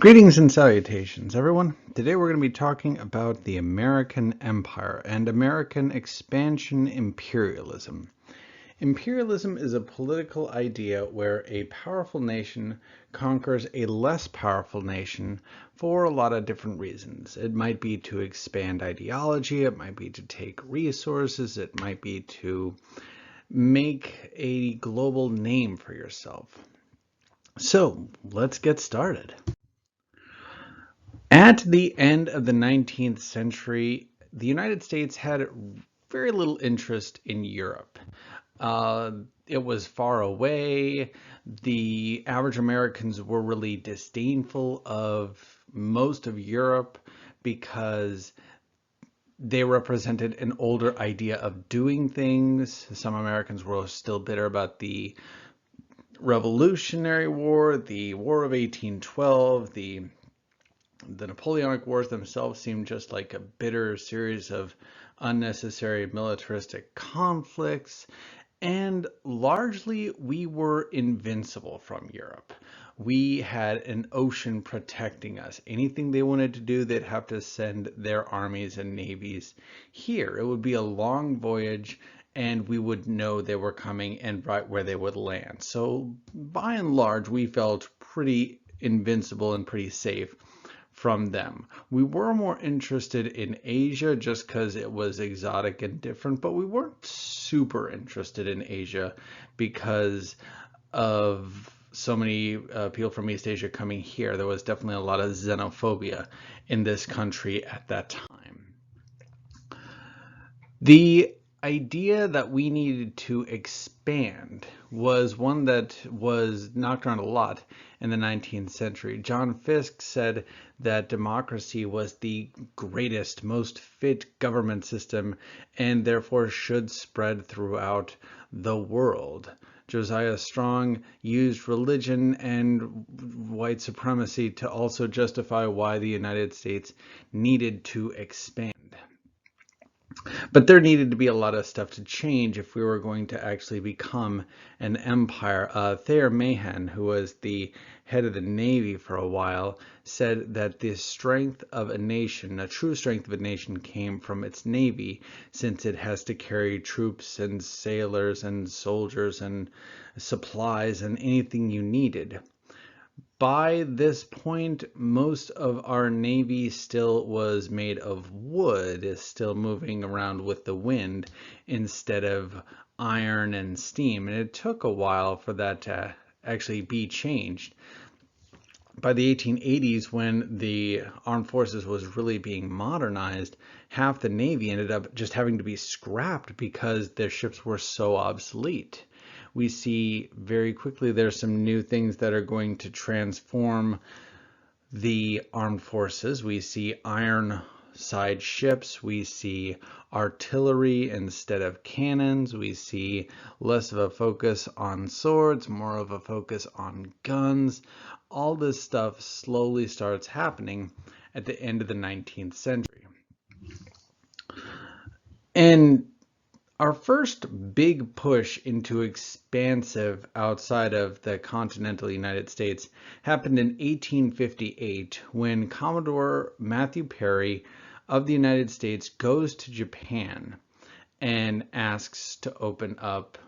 Greetings and salutations, everyone. Today we're going to be talking about the American Empire and American expansion imperialism. Imperialism is a political idea where a powerful nation conquers a less powerful nation for a lot of different reasons. It might be to expand ideology, it might be to take resources, it might be to make a global name for yourself. So let's get started. At the end of the 19th century, the United States had very little interest in Europe. It was far away. The average Americans were really disdainful of most of Europe because they represented an older idea of doing things. Some Americans were still bitter about the Revolutionary War, the War of 1812, the Napoleonic Wars themselves seemed just like a bitter series of unnecessary militaristic conflicts, and largely we were invincible from Europe. We had an ocean protecting us. Anything they wanted to do, they'd have to send their armies and navies here. It would be a long voyage, and we would know they were coming and right where they would land. So by and large, we felt pretty invincible and pretty safe from them. We were more interested in Asia just because it was exotic and different, but we weren't super interested in Asia because of so many people from East Asia coming here. There was definitely a lot of xenophobia in this country at that time. The idea that we needed to expand was one that was knocked around a lot in the 19th century. John Fiske said that democracy was the greatest, most fit government system and therefore should spread throughout the world. Josiah Strong used religion and white supremacy to also justify why the United States needed to expand. But there needed to be a lot of stuff to change if we were going to actually become an empire. Thayer Mahan, who was the head of the Navy for a while, said that the strength of a nation, a true strength of a nation, came from its Navy, since it has to carry troops and sailors and soldiers and supplies and anything you needed. By this point, most of our Navy still was made of wood, is still moving around with the wind instead of iron and steam. And it took a while for that to actually be changed. By the 1880s, when the armed forces was really being modernized, half the Navy ended up just having to be scrapped because their ships were so obsolete. We see very quickly there's some new things that are going to transform the armed forces. We see iron side ships, we see artillery instead of cannons, we see less of a focus on swords, more of a focus on guns. All this stuff slowly starts happening at the end of the 19th century. And our first big push into expansive outside of the continental United States happened in 1858 when Commodore Matthew Perry of the United States goes to Japan and asks to open up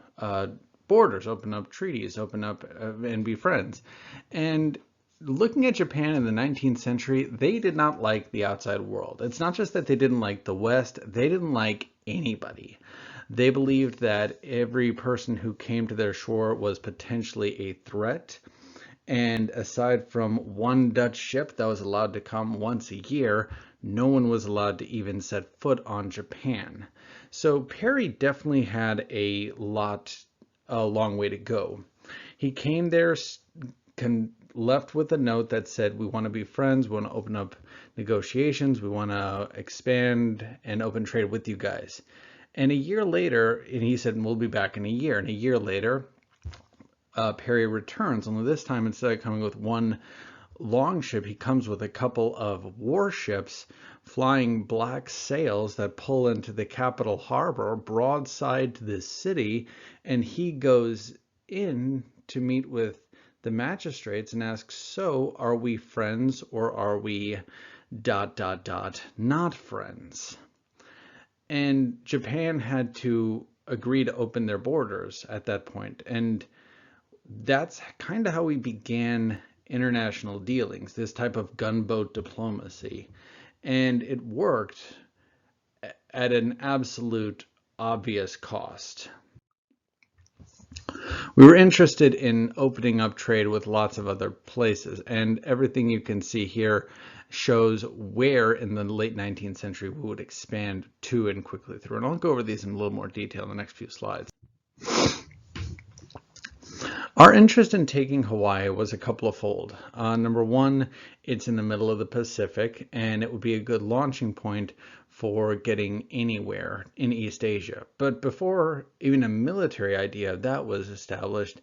borders, open up treaties, open up and be friends. And looking at Japan in the 19th century, they did not like the outside world. It's not just that they didn't like the West, they didn't like anybody. They believed that every person who came to their shore was potentially a threat. And aside from one Dutch ship that was allowed to come once a year, no one was allowed to even set foot on Japan. So Perry definitely had a long way to go. He came there, left with a note that said, we want to be friends, we want to open up negotiations, we want to expand and open trade with you guys. And a year later, and he said, we'll be back in a year. And a year later, Perry returns, only this time, instead of coming with one long ship, he comes with a couple of warships flying black sails that pull into the capital harbor, broadside to the city, and he goes in to meet with the magistrates and ask, so are we friends or are we ... not friends? And Japan had to agree to open their borders at that point. And that's kind of how we began international dealings, this type of gunboat diplomacy. And it worked at an absolute obvious cost. We were interested in opening up trade with lots of other places, and everything you can see here shows where in the late 19th century we would expand to and quickly through. And I'll go over these in a little more detail in the next few slides. Our interest in taking Hawaii was a couple of fold. Number one, it's in the middle of the Pacific, and it would be a good launching point for getting anywhere in East Asia. But before even a military idea of that was established,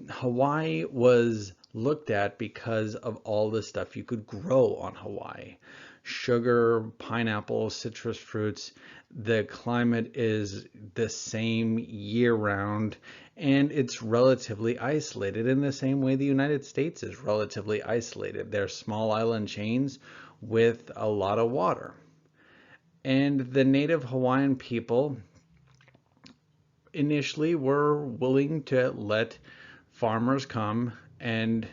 Hawaii was looked at because of all the stuff you could grow on Hawaii. Sugar, pineapple, citrus fruits. The climate is the same year-round, and it's relatively isolated in the same way the United States is relatively isolated. They're small island chains with a lot of water. And the native Hawaiian people initially were willing to let farmers come and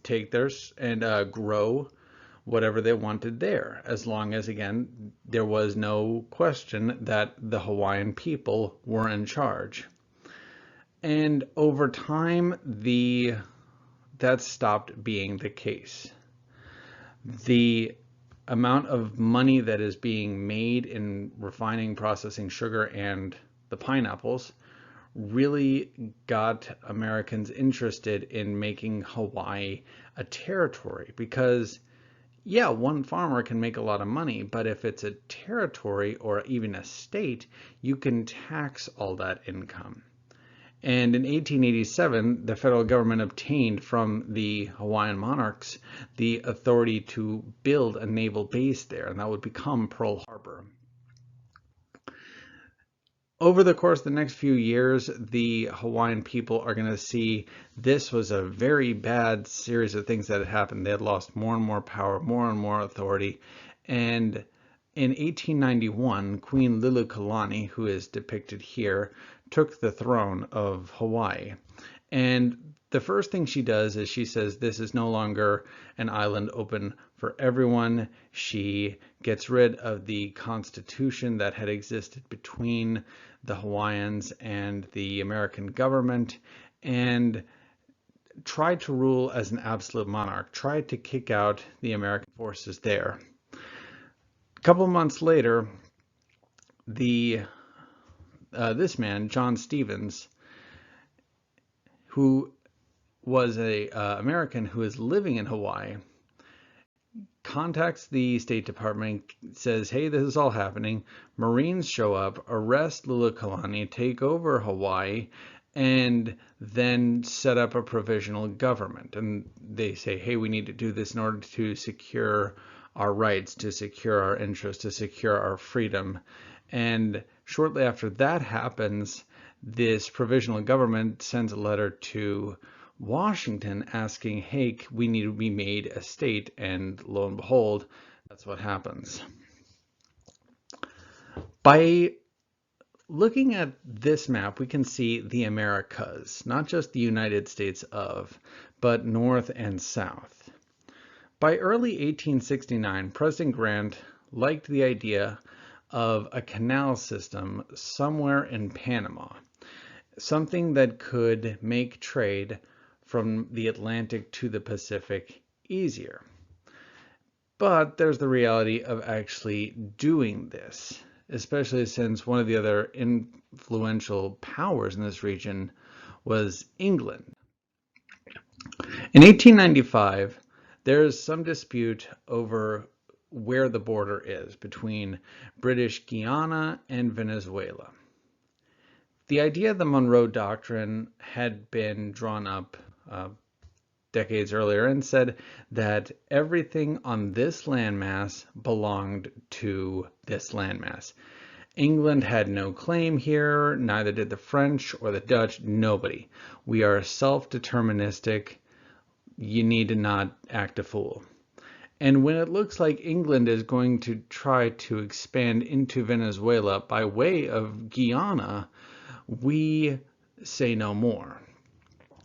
take theirs and grow whatever they wanted there, as long as, again, there was no question that the Hawaiian people were in charge. And over time, that stopped being the case. The amount of money that is being made in refining, processing sugar and the pineapples really got Americans interested in making Hawaii a territory, because yeah, one farmer can make a lot of money, but if it's a territory or even a state, you can tax all that income. And in 1887, the federal government obtained from the Hawaiian monarchs the authority to build a naval base there, and that would become Pearl Harbor. Over the course of the next few years, the Hawaiian people are going to see this was a very bad series of things that had happened. They had lost more and more power, more and more authority. And in 1891, Queen Liliuokalani, who is depicted here, took the throne of Hawaii. And the first thing she does is she says this is no longer an island open for everyone. She gets rid of the constitution that had existed between the Hawaiians and the American government and tried to rule as an absolute monarch, tried to kick out the American forces there. A couple months later, this man, John Stevens, who was an American who is living in Hawaii, contacts the State Department, says, hey, this is all happening. Marines show up, arrest Liliuokalani, take over Hawaii, and then set up a provisional government. And they say, hey, we need to do this in order to secure our rights, to secure our interests, to secure our freedom. And shortly after that happens, this provisional government sends a letter to Washington asking, hey, we need to be made a state, and lo and behold, that's what happens. By looking at this map, we can see the Americas, not just the United States of, but North and South. By early 1869, President Grant liked the idea of a canal system somewhere in Panama, something that could make trade from the Atlantic to the Pacific easier. But there's the reality of actually doing this, especially since one of the other influential powers in this region was England. In 1895, there's some dispute over where the border is between British Guiana and Venezuela. The idea of the Monroe Doctrine had been drawn up decades earlier and said that everything on this landmass belonged to this landmass. England had no claim here, neither did the French or the Dutch, nobody. We are self-deterministic. You need to not act a fool. And when it looks like England is going to try to expand into Venezuela by way of Guyana, we say no more.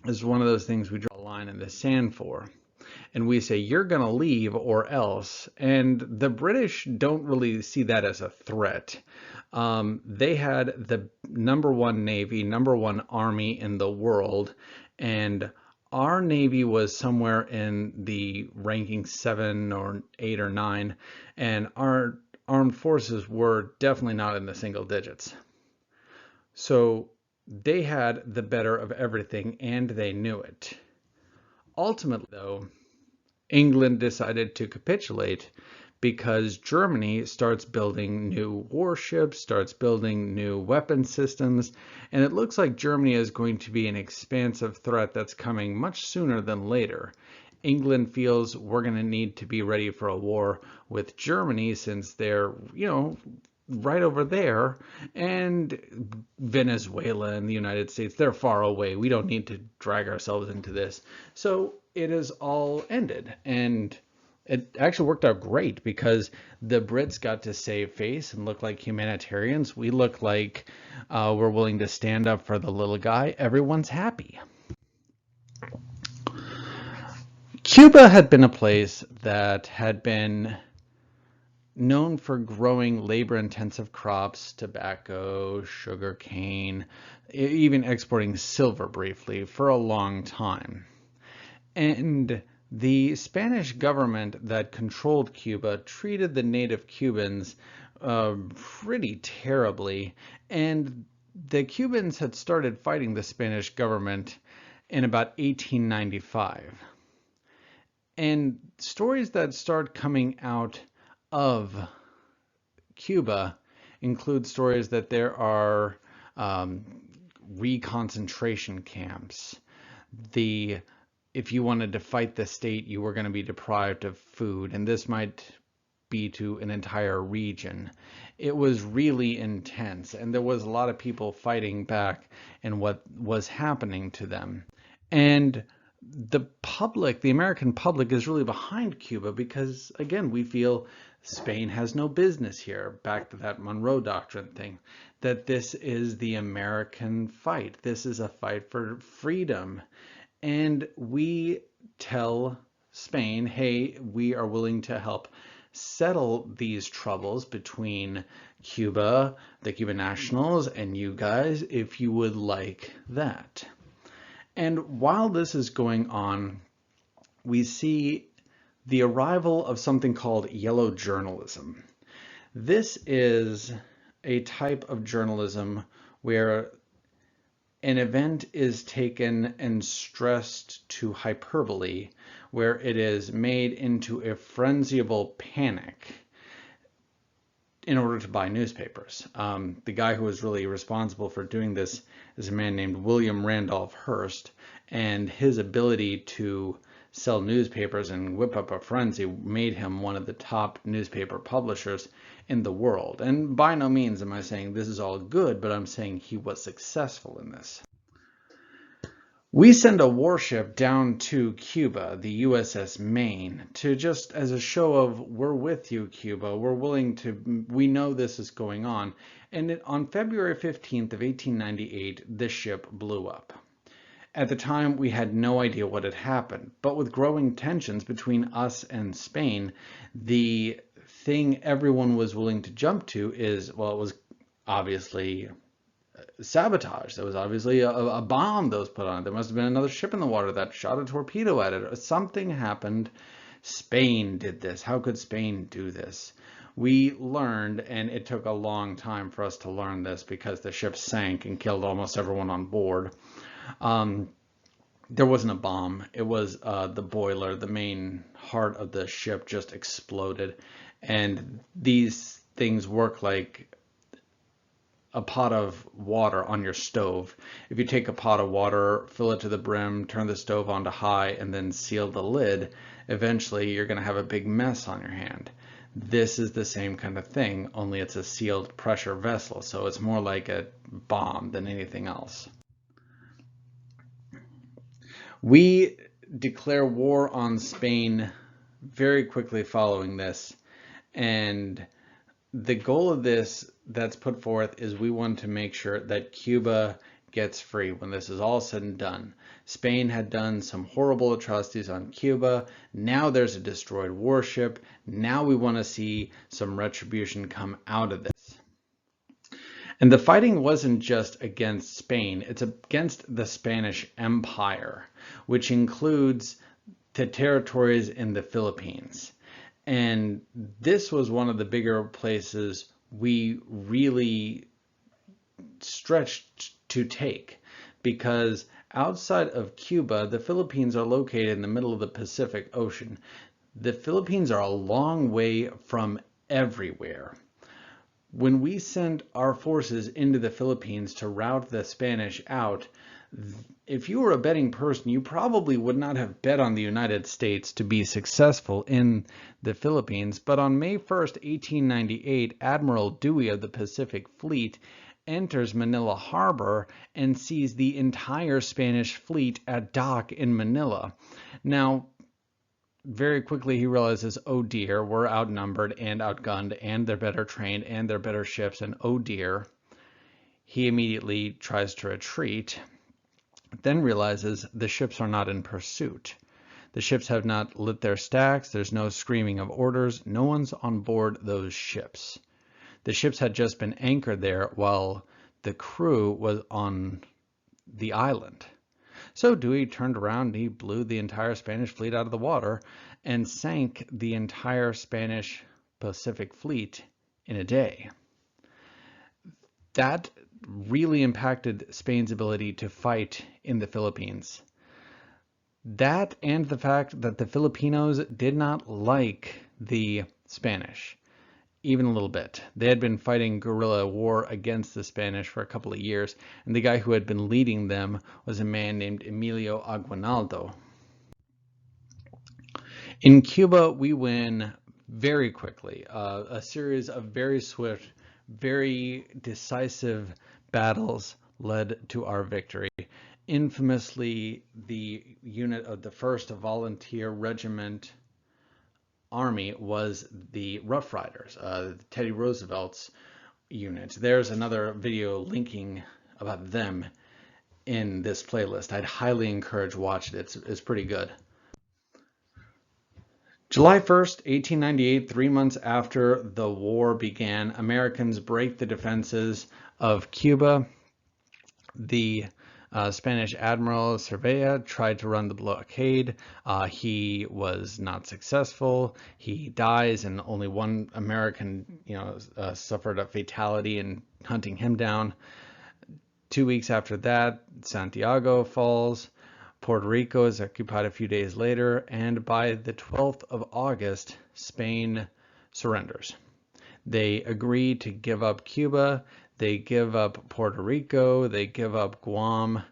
It's one of those things we draw a line in the sand for. And we say, you're going to leave or else. And the British don't really see that as a threat. They had the #1 Navy, #1 Army in the world, and our Navy was somewhere in the ranking 7 or 8 or 9, and our armed forces were definitely not in the single digits. So they had the better of everything, and they knew it. Ultimately, though, England decided to capitulate because Germany starts building new warships, starts building new weapon systems, and it looks like Germany is going to be an expansive threat that's coming much sooner than later. England feels we're going to need to be ready for a war with Germany since they're, right over there, and Venezuela and the United States, they're far away. We don't need to drag ourselves into this. So it is all ended, and it actually worked out great because the Brits got to save face and look like humanitarians. We look like we're willing to stand up for the little guy. Everyone's happy. Cuba had been a place that had been known for growing labor-intensive crops, tobacco, sugar cane, even exporting silver briefly for a long time. And the Spanish government that controlled Cuba treated the native Cubans pretty terribly, and the Cubans had started fighting the Spanish government in about 1895. And stories that start coming out of Cuba include stories that there are reconcentration camps. If you wanted to fight the state, you were going to be deprived of food, and this might be to an entire region. It was really intense, and there was a lot of people fighting back and what was happening to them. And the public, the American public, is really behind Cuba because, again, we feel Spain has no business here, back to that Monroe Doctrine thing, that this is the American fight. This is a fight for freedom. And we tell Spain, hey, we are willing to help settle these troubles between Cuba, the Cuban nationals, and you guys, if you would like that. And while this is going on, we see the arrival of something called yellow journalism. This is a type of journalism where an event is taken and stressed to hyperbole, where it is made into a frenziable panic in order to buy newspapers. The guy who was really responsible for doing this is a man named William Randolph Hearst, and his ability to sell newspapers and whip up a frenzy made him one of the top newspaper publishers in the world. And by no means am I saying this is all good, but I'm saying he was successful in this. We send a warship down to Cuba, the USS Maine, to just as a show of we're with you, Cuba, we're willing to, we know this is going on. And on February 15th of 1898, this ship blew up. At the time, we had no idea what had happened, but with growing tensions between us and Spain, the thing everyone was willing to jump to is, well, it was obviously sabotage. There was obviously a bomb that was put on it. There must have been another ship in the water that shot a torpedo at it. Something happened. Spain did this. How could Spain do this? We learned, and it took a long time for us to learn this because the ship sank and killed almost everyone on board. There wasn't a bomb. It was the boiler. The main heart of the ship just exploded. And these things work like a pot of water on your stove. If you take a pot of water, fill it to the brim, turn the stove on to high, and then seal the lid, eventually you're going to have a big mess on your hand. This is the same kind of thing, only it's a sealed pressure vessel, so it's more like a bomb than anything else. We declare war on Spain very quickly following this, and the goal of this that's put forth is we want to make sure that Cuba gets free when this is all said and done. Spain had done some horrible atrocities on Cuba. Now there's a destroyed warship. Now we want to see some retribution come out of this. And the fighting wasn't just against Spain, it's against the Spanish Empire, which includes the territories in the Philippines. And this was one of the bigger places we really stretched to take, because outside of Cuba, the Philippines are located in the middle of the Pacific Ocean. The Philippines are a long way from everywhere. When we sent our forces into the Philippines to rout the Spanish out, if you were a betting person, you probably would not have bet on the United States to be successful in the Philippines. But on May 1st, 1898, Admiral Dewey of the Pacific Fleet enters Manila Harbor and sees the entire Spanish fleet at dock in Manila. Now, very quickly he realizes, oh dear, we're outnumbered and outgunned, and they're better trained, and they're better ships, and oh dear. He immediately tries to retreat, then realizes the ships are not in pursuit. The ships have not lit their stacks, there's no screaming of orders, no one's on board those ships. The ships had just been anchored there while the crew was on the island. So Dewey turned around and he blew the entire Spanish fleet out of the water and sank the entire Spanish Pacific Fleet in a day. That really impacted Spain's ability to fight in the Philippines. That and the fact that the Filipinos did not like the Spanish, even a little bit. They had been fighting guerrilla war against the Spanish for a couple of years, and the guy who had been leading them was a man named Emilio Aguinaldo. In Cuba, we win very quickly. A series of very swift, very decisive battles led to our victory. Infamously, the unit of the 1st Volunteer Regiment Army was the Rough Riders, Teddy Roosevelt's unit. There's another video linking about them in this playlist. I'd highly encourage watch it. It's pretty good. July 1st, 1898, 3 months after the war began, Americans break the defenses of Cuba. The Spanish Admiral Cervera tried to run the blockade. He was not successful. He dies, and only one American, suffered a fatality in hunting him down. 2 weeks after that, Santiago falls. Puerto Rico is occupied a few days later, and by the 12th of August, Spain surrenders. They agree to give up Cuba. They give up Puerto Rico, they give up Guam,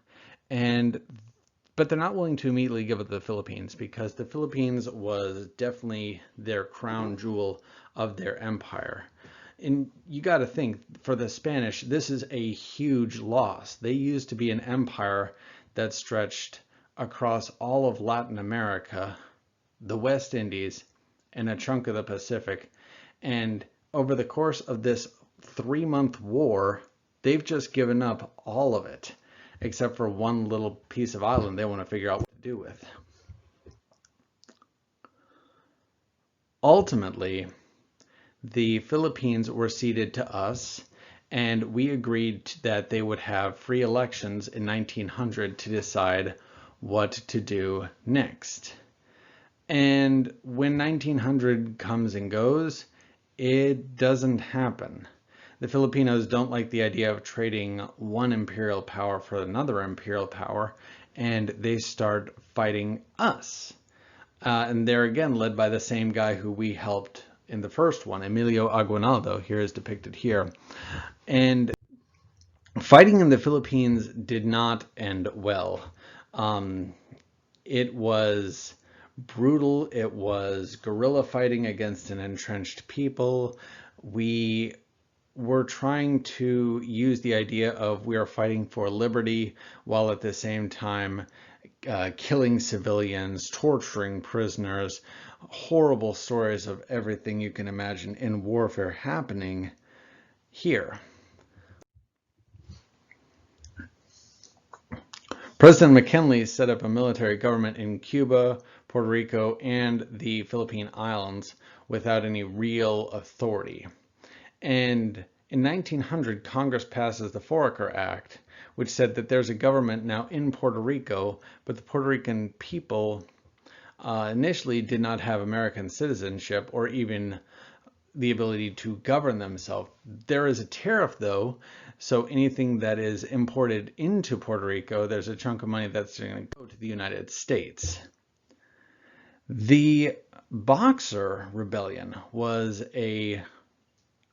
but they're not willing to immediately give up the Philippines, because the Philippines was definitely their crown jewel of their empire. And you got to think, for the Spanish, this is a huge loss. They used to be an empire that stretched across all of Latin America, the West Indies, and a chunk of the Pacific. And over the course of this 3-month war, they've just given up all of it, except for one little piece of island they want to figure out what to do with. Ultimately, the Philippines were ceded to us, and we agreed that they would have free elections in 1900 to decide what to do next. And when 1900 comes and goes, it doesn't happen. The Filipinos don't like the idea of trading one imperial power for another imperial power, and they start fighting us. And they're again led by the same guy who we helped in the first one, Emilio Aguinaldo, here is depicted here. And fighting in the Philippines did not end well. It was brutal. It was guerrilla fighting against an entrenched people. We were trying to use the idea of we are fighting for liberty while at the same time killing civilians, torturing prisoners, horrible stories of everything you can imagine in warfare happening here. President McKinley set up a military government in Cuba, Puerto Rico, and the Philippine Islands without any real authority. And in 1900, Congress passes the Foraker Act, which said that there's a government now in Puerto Rico, but the Puerto Rican people initially did not have American citizenship or even the ability to govern themselves. There is a tariff, though, so anything that is imported into Puerto Rico, there's a chunk of money that's going to go to the United States. The Boxer Rebellion was a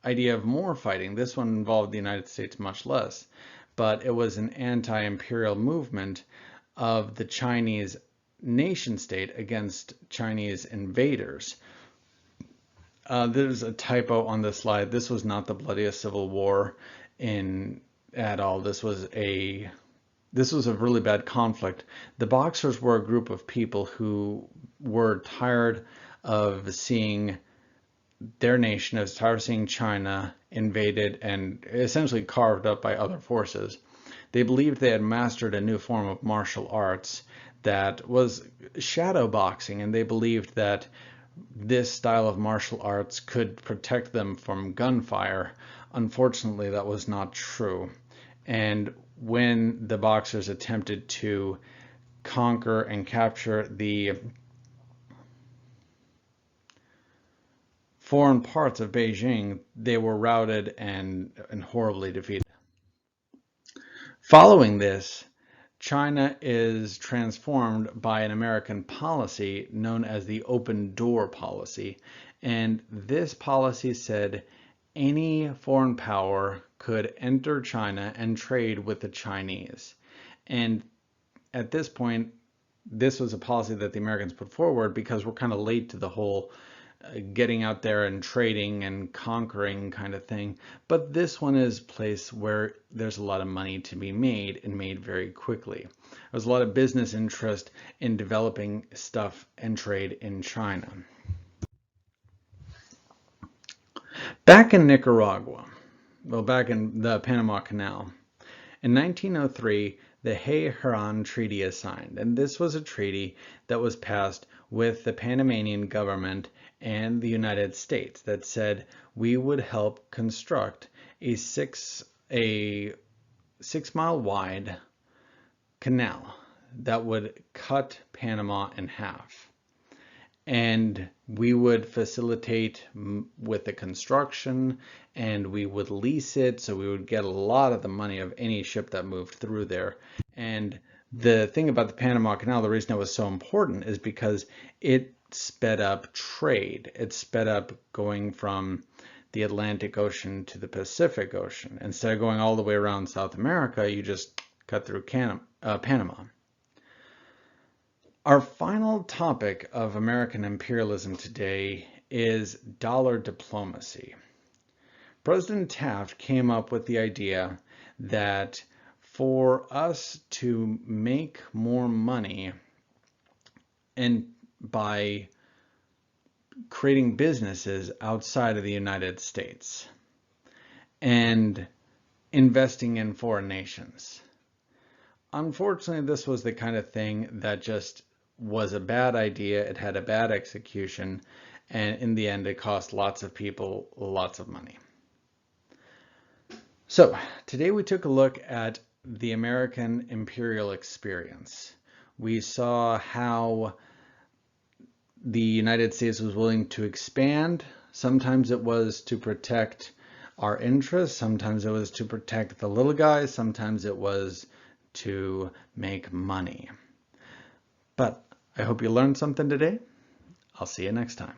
idea of more fighting. This one involved the United States much less, but it was an anti-imperial movement of the Chinese nation state against Chinese invaders. There's a typo on this slide. This was not the bloodiest civil war at all. This was a really bad conflict. The Boxers were a group of people who were tired of seeing their nation, was tired of seeing China invaded and essentially carved up by other forces. They believed they had mastered a new form of martial arts that was shadow boxing, and they believed that this style of martial arts could protect them from gunfire. Unfortunately, that was not true. And when the Boxers attempted to conquer and capture the foreign parts of Beijing, they were routed and horribly defeated. Following this, China is transformed by an American policy known as the open door policy. And this policy said any foreign power could enter China and trade with the Chinese. And at this point, this was a policy that the Americans put forward because we're kind of late to the whole getting out there and trading and conquering kind of thing. But this one is a place where there's a lot of money to be made, and made very quickly. There's a lot of business interest in developing stuff and trade in China. Back in Nicaragua, well, back in the Panama Canal, in 1903, the Hay-Herran Treaty is signed, and this was a treaty that was passed with the Panamanian government and the United States that said we would help construct a 6-mile wide canal that would cut Panama in half. And we would facilitate with the construction, and we would lease it, so we would get a lot of the money of any ship that moved through there. And the thing about the Panama Canal, the reason it was so important is because it sped up trade. It sped up going from the Atlantic Ocean to the Pacific Ocean. Instead of going all the way around South America, you just cut through Panama. Our final topic of American imperialism today is dollar diplomacy. President Taft came up with the idea that for us to make more money and by creating businesses outside of the United States and investing in foreign nations. Unfortunately, this was the kind of thing that just was a bad idea. It had a bad execution, and in the end, it cost lots of people lots of money. So today we took a look at the American imperial experience. We saw how the United States was willing to expand. Sometimes it was to protect our interests. Sometimes it was to protect the little guys. Sometimes it was to make money. But I hope you learned something today. I'll see you next time.